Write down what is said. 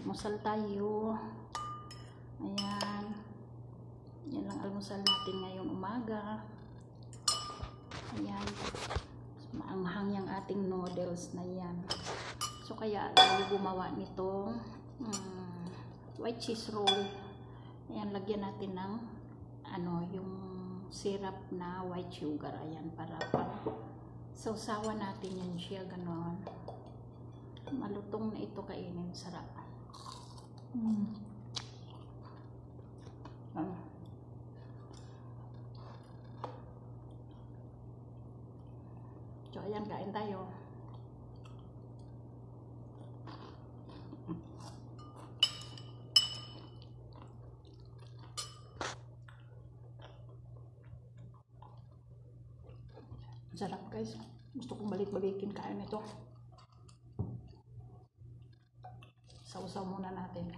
Almusal tayo. Ayan. Yan lang almusal natin ngayong umaga. Ayan. Maanghang yung ating noodles na yan. So kaya tayo gumawa nitong white cheese roll. Ayan, lagyan natin ng yung syrup na white sugar. Ayan, para sausawan natin yan siya, gano'n. Malutong na ito kainin, sarap. So ayan, kain tayo. Sarap guys. Gusto kong balik-balikin kain ito. Sausaw muna natin.